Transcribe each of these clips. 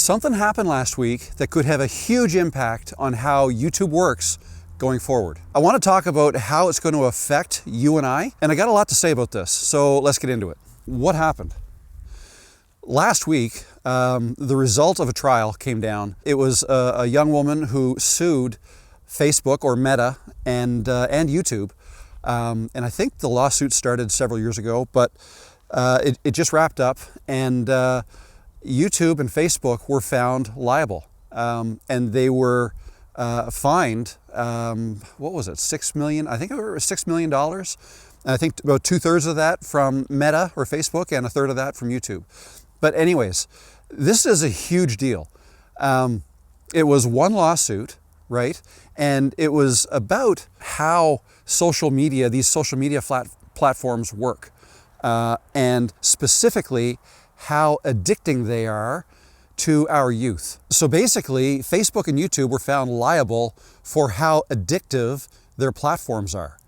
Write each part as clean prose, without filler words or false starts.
Something happened last week that could have a huge impact on how YouTube works going forward. I want to talk about how it's going to affect you and I got a lot to say about this, so let's get into it. What happened? Last week, the result of a trial came down. It was a young woman who sued Facebook or Meta and YouTube, and I think the lawsuit started several years ago, but it just wrapped up, and YouTube and Facebook were found liable, and they were fined, what was it, $6 million? I think it was $6 million. And I think about 2/3 of that from Meta or Facebook and 1/3 of that from YouTube. But anyways, this is a huge deal. It was one lawsuit, right? And it was about how these social media platforms work, and specifically how addicting they are to our youth. So basically, Facebook and YouTube were found liable for how addictive their platforms are.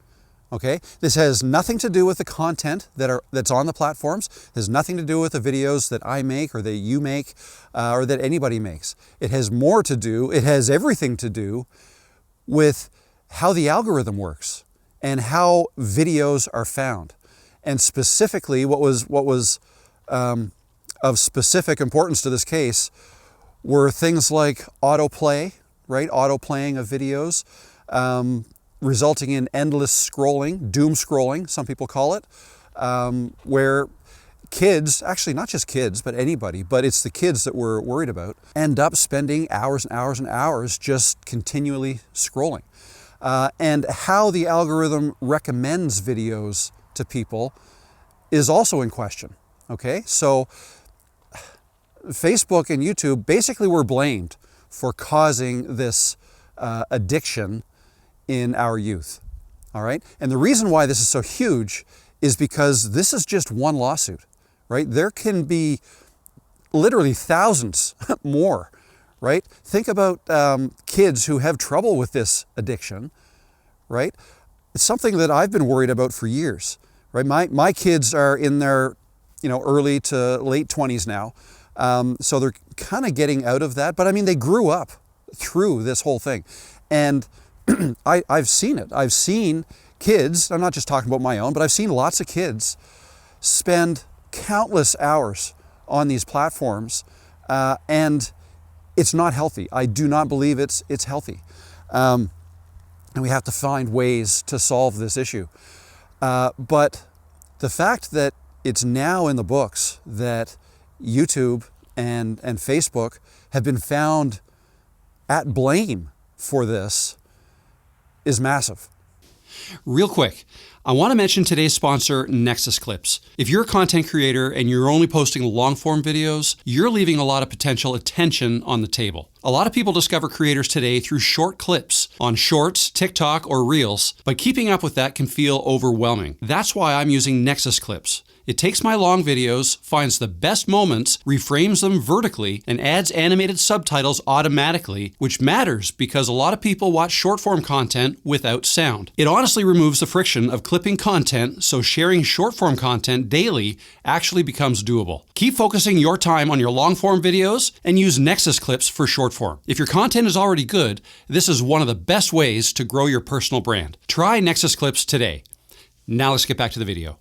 Okay, this has nothing to do with the content that's on the platforms. It has nothing to do with the videos that I make or that you make or that anybody makes. It has everything to do with how the algorithm works and how videos are found. And specifically, what was of specific importance to this case were things like autoplay, right? Autoplaying of videos, resulting in endless scrolling, doom scrolling, some people call it, where kids, actually not just kids, but anybody, but it's the kids that we're worried about, end up spending hours and hours and hours just continually scrolling. And how the algorithm recommends videos to people is also in question, okay? So Facebook and YouTube basically were blamed for causing this addiction in our youth, all right? And the reason why this is so huge is because this is just one lawsuit, right? There can be literally thousands more, right? Think about kids who have trouble with this addiction, right? It's something that I've been worried about for years, right? My kids are in their early to late 20s now, so they're kind of getting out of that. But I mean, they grew up through this whole thing, and I've seen it. I've seen kids, I'm not just talking about my own, but I've seen lots of kids spend countless hours on these platforms, and it's not healthy. I do not believe it's healthy. And we have to find ways to solve this issue. But the fact that it's now in the books that YouTube and Facebook have been found at blame for this is massive. Real quick, I want to mention today's sponsor, Nexus Clips. If you're a content creator and you're only posting long-form videos, you're leaving a lot of potential attention on the table. A lot of people discover creators today through short clips on Shorts, TikTok, or Reels, but keeping up with that can feel overwhelming. That's why I'm using Nexus Clips. It takes my long videos, finds the best moments, reframes them vertically, and adds animated subtitles automatically, which matters because a lot of people watch short-form content without sound. It honestly removes the friction of clipping content, so sharing short-form content daily actually becomes doable. Keep focusing your time on your long-form videos and use Nexus Clips for short-form. If your content is already good, this is one of the best ways to grow your personal brand. Try Nexus Clips today. Now let's get back to the video.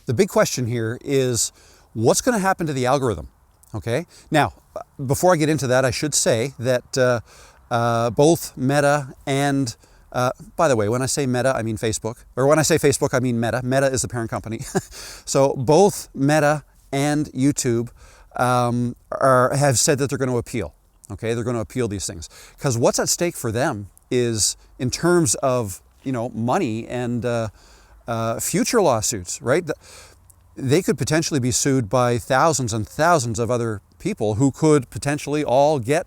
The big question here is what's going to happen to the algorithm, okay? Now, before I get into that, I should say that both Meta and, by the way, when I say Meta, I mean Facebook. Or when I say Facebook, I mean Meta. Meta is the parent company. So both Meta and YouTube have said that they're going to appeal, okay? They're going to appeal these things. Because what's at stake for them is in terms of, money and future lawsuits, right? They could potentially be sued by thousands and thousands of other people who could potentially all get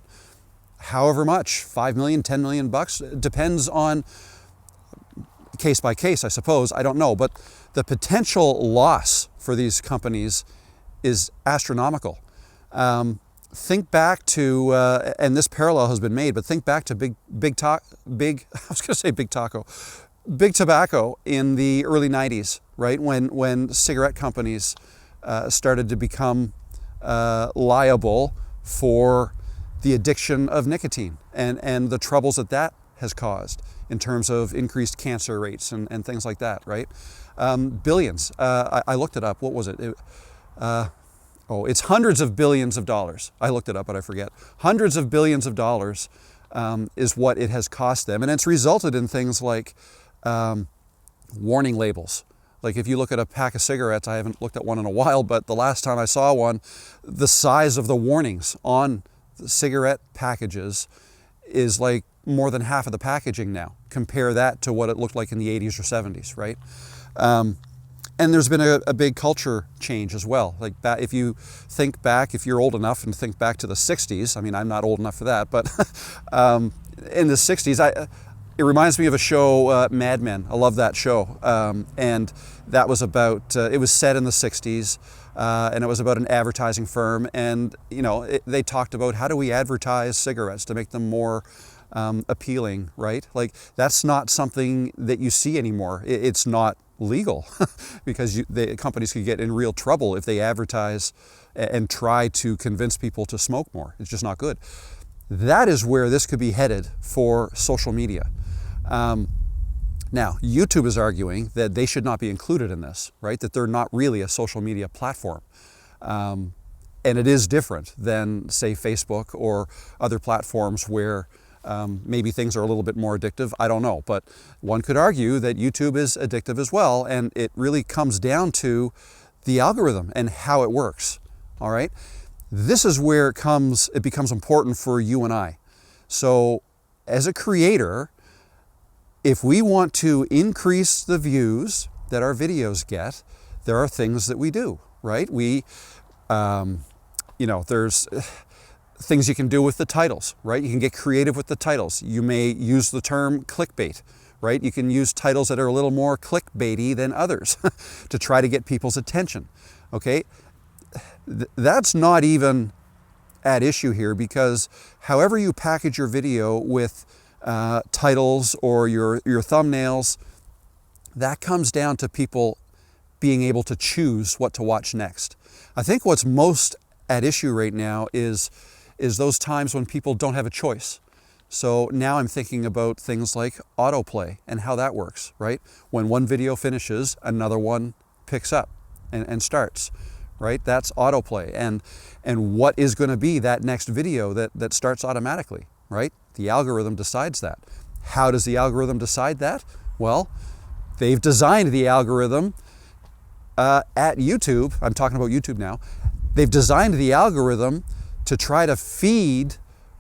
however much, 5 million, 10 million bucks, depends on case by case, I suppose, I don't know. But the potential loss for these companies is astronomical. Think back to, and this parallel has been made, but think back to Big Tobacco in the early 90s, right? When cigarette companies started to become liable for the addiction of nicotine and the troubles that that has caused in terms of increased cancer rates and things like that, right? Billions. I looked it up. What was it? It's hundreds of billions of dollars. I looked it up, but I forget. Hundreds of billions of dollars is what it has cost them. And it's resulted in things like warning labels. Like if you look at a pack of cigarettes, I haven't looked at one in a while, but the last time I saw one, the size of the warnings on the cigarette packages is like more than half of the packaging now. Compare that to what it looked like in the 80s or 70s, right? And there's been a big culture change as well. Like if you think back, if you're old enough and think back to the 60s, I mean, I'm not old enough for that, but in the 60s, it reminds me of a show, Mad Men. I love that show. And that was about, it was set in the 60s, and it was about an advertising firm. And, you know, they talked about how do we advertise cigarettes to make them more appealing, right? Like that's not something that you see anymore. It's not legal because the companies could get in real trouble if they advertise and try to convince people to smoke more. It's just not good. That is where this could be headed for social media. Now, YouTube is arguing that they should not be included in this, right? That they're not really a social media platform. And it is different than, say, Facebook or other platforms where maybe things are a little bit more addictive. I don't know, but one could argue that YouTube is addictive as well, and it really comes down to the algorithm and how it works, all right? This is where it becomes important for you and I. So as a creator, if we want to increase the views that our videos get, there are things that we do, right? There's things you can do with the titles, right? You can get creative with the titles. You may use the term clickbait, right? You can use titles that are a little more clickbaity than others to try to get people's attention, okay? That's not even at issue here because however you package your video with titles or your thumbnails, that comes down to people being able to choose what to watch next. I think what's most at issue right now is those times when people don't have a choice. So now I'm thinking about things like autoplay and how that works, right? When one video finishes, another one picks up and starts, right? That's autoplay. And what is going to be that next video that starts automatically, right? The algorithm decides that. How does the algorithm decide that? Well, they've designed the algorithm at YouTube. I'm talking about YouTube now. They've designed the algorithm to try to feed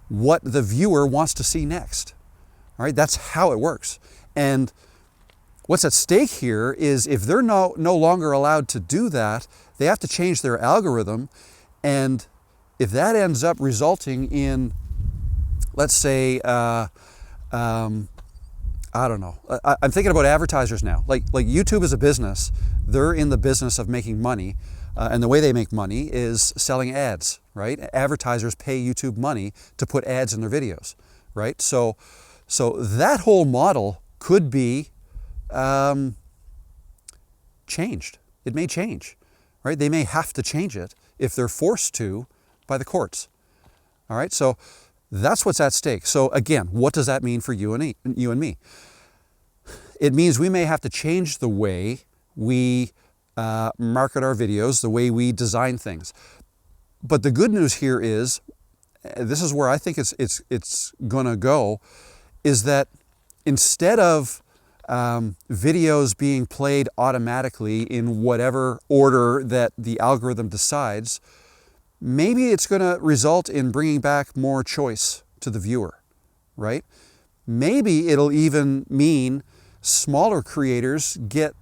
what the viewer wants to see next. All right, that's how it works. And what's at stake here is if they're no longer allowed to do that, they have to change their algorithm. And if that ends up resulting in, let's say, I don't know. I'm thinking about advertisers now. Like YouTube is a business. They're in the business of making money. And the way they make money is selling ads, right? Advertisers pay YouTube money to put ads in their videos, right? So that whole model could be changed. It may change, right? They may have to change it if they're forced to by the courts. All right, so that's what's at stake. So again, what does that mean for you and me? It means we may have to change the way we market our videos, the way we design things. But the good news here is, this is where I think it's gonna go, is that instead of videos being played automatically in whatever order that the algorithm decides, maybe it's gonna result in bringing back more choice to the viewer, right? Maybe it'll even mean smaller creators get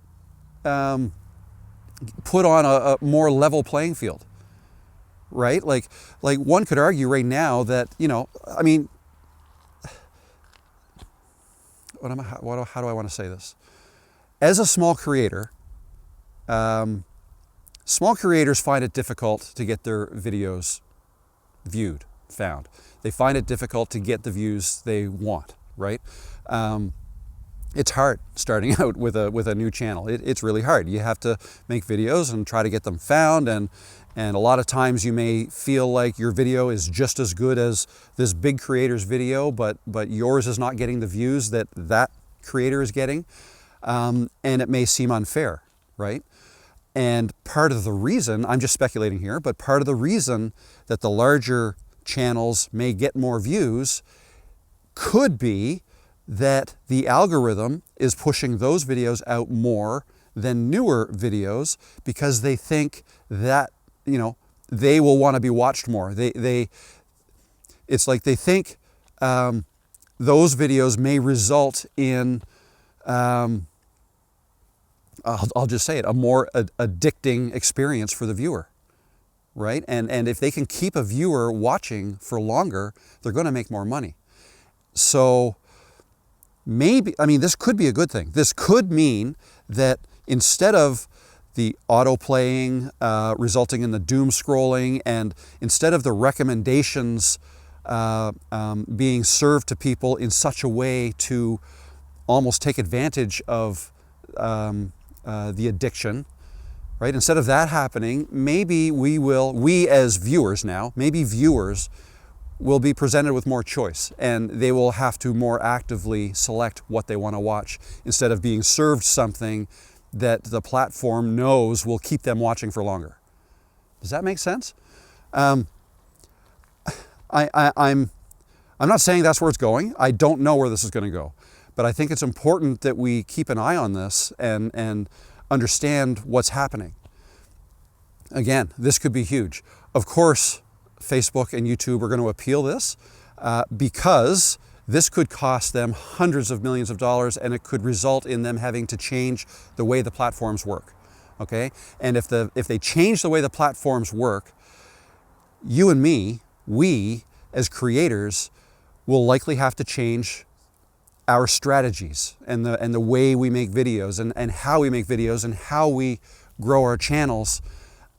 put on a more level playing field, right? Like one could argue right now that, I mean, how do I want to say this? As a small creator, small creators find it difficult to get their videos found. They find it difficult to get the views they want, right? it's hard starting out with a new channel. It's really hard. You have to make videos and try to get them found, and a lot of times you may feel like your video is just as good as this big creator's video, but yours is not getting the views that creator is getting, and it may seem unfair, right? And part of the reason, I'm just speculating here, but part of the reason that the larger channels may get more views could be that the algorithm is pushing those videos out more than newer videos because they think that, they will want to be watched more. It's like they think those videos may result in, I'll just say it, a more addicting experience for the viewer, right? And if they can keep a viewer watching for longer, they're going to make more money. So maybe, this could be a good thing. This could mean that instead of the auto-playing resulting in the doom scrolling, and instead of the recommendations being served to people in such a way to almost take advantage of the addiction, right? Instead of that happening, maybe we as viewers now, maybe viewers will be presented with more choice, and they will have to more actively select what they want to watch instead of being served something that the platform knows will keep them watching for longer. Does that make sense? I'm not saying that's where it's going. I don't know where this is going to go, but I think it's important that we keep an eye on this and understand what's happening. Again, this could be huge. Of course, Facebook and YouTube are going to appeal this because this could cost them hundreds of millions of dollars, and it could result in them having to change the way the platforms work. Okay? And if they change the way the platforms work, you and me, we as creators will likely have to change our strategies and the way we make videos and how we make videos and how we grow our channels.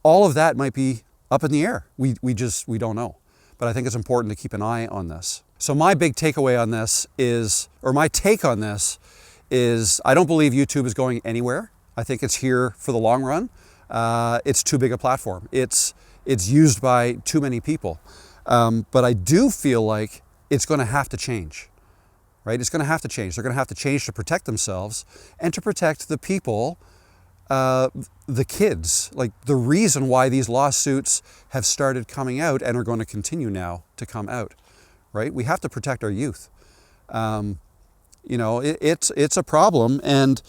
All of that might be up in the air. We don't know. But I think it's important to keep an eye on this. So my big takeaway on this is, or my take on this is, I don't believe YouTube is going anywhere. I think it's here for the long run. It's too big a platform. It's used by too many people. But I do feel like it's going to have to change, right? It's going to have to change. They're going to have to change to protect themselves and to protect the people, the kids. Like, the reason why these lawsuits have started coming out and are going to continue now to come out, right? We have to protect our youth. It's a problem, and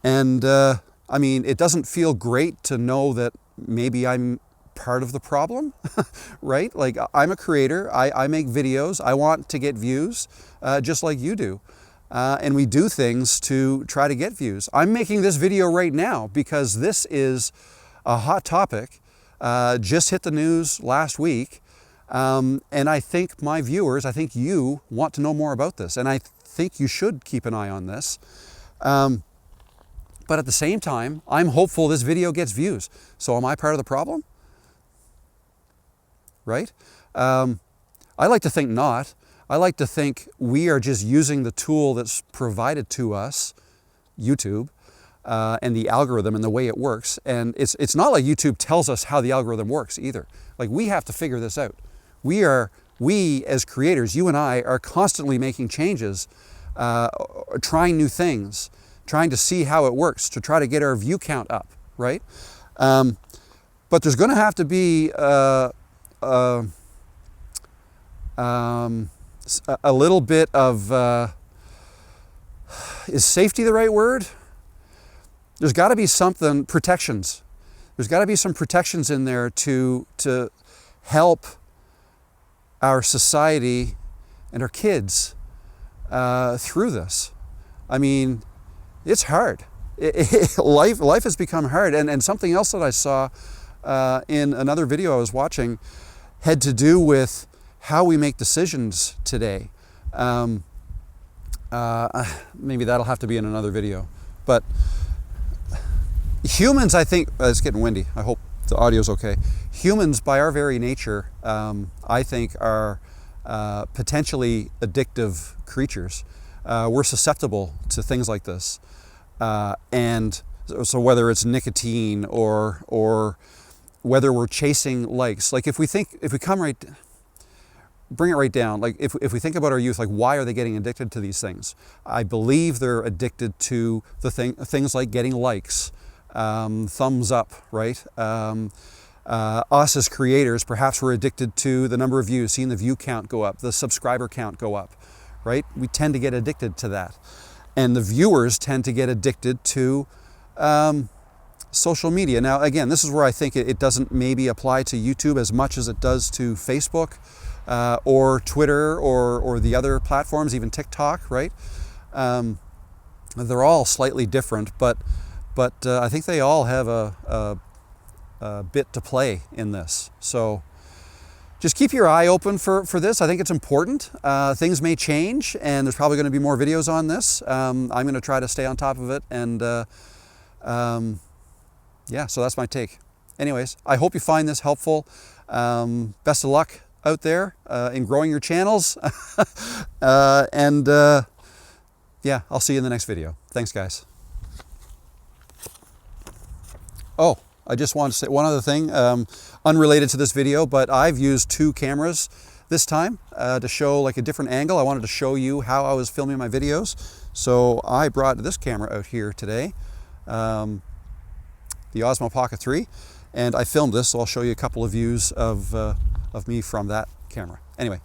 it doesn't feel great to know that maybe I'm part of the problem, right? Like, I'm a creator, I make videos, I want to get views, just like you do. And we do things to try to get views. I'm making this video right now because this is a hot topic, just hit the news last week. And I think my viewers, I think you want to know more about this, and I think you should keep an eye on this. But at the same time, I'm hopeful this video gets views. So am I part of the problem? Right? I like to think not. I like to think we are just using the tool that's provided to us, YouTube, and the algorithm and the way it works. And it's not like YouTube tells us how the algorithm works either. Like, we have to figure this out. We as creators, you and I, are constantly making changes, trying new things, trying to see how it works, to try to get our view count up, right? But there's going to have to be a little bit of, is safety the right word? There's got to be something, protections. There's got to be some protections in there to help our society and our kids through this. I mean, it's hard. Life has become hard. And something else that I saw in another video I was watching had to do with how we make decisions today. Maybe that'll have to be in another video. But humans, I think, it's getting windy. I hope the audio's okay. Humans, by our very nature, I think, are potentially addictive creatures. we're susceptible to things like this. And so whether it's nicotine or whether we're chasing likes, like if we bring it right down, like if we think about our youth, like why are they getting addicted to these things? I believe they're addicted to the things like getting likes, thumbs up, right? Us as creators, perhaps we're addicted to the number of views, seeing the view count go up, the subscriber count go up, right? We tend to get addicted to that. And the viewers tend to get addicted to social media. Now, again, this is where I think it doesn't maybe apply to YouTube as much as it does to Facebook or Twitter or the other platforms, even TikTok, right? They're all slightly different, but I think they all have a bit to play in this. So just keep your eye open for this. I think it's important. Things may change, and there's probably going to be more videos on this. I'm going to try to stay on top of it, and yeah, so that's my take. Anyways, I hope you find this helpful. Best of luck out there in growing your channels. And yeah, I'll see you in the next video. Thanks, guys. Oh, I just want to say one other thing, unrelated to this video, but I've used 2 cameras this time to show like a different angle. I wanted to show you how I was filming my videos. So I brought this camera out here today, the Osmo Pocket 3, and I filmed this, so I'll show you a couple of views of me from that camera. Anyway,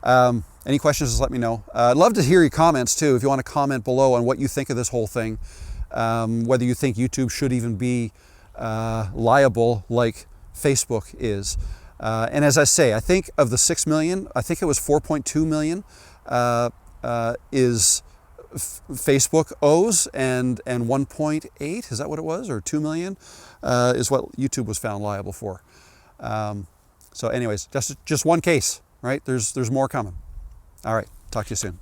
any questions, just let me know. I'd love to hear your comments too, if you want to comment below on what you think of this whole thing, whether you think YouTube should even be liable like Facebook is. And as I say, I think of the 6 million, I think it was 4.2 million is Facebook owes, and 1.8, is that what it was, or 2 million is what YouTube was found liable for. So anyways, just one case, right? There's more coming. All right, talk to you soon.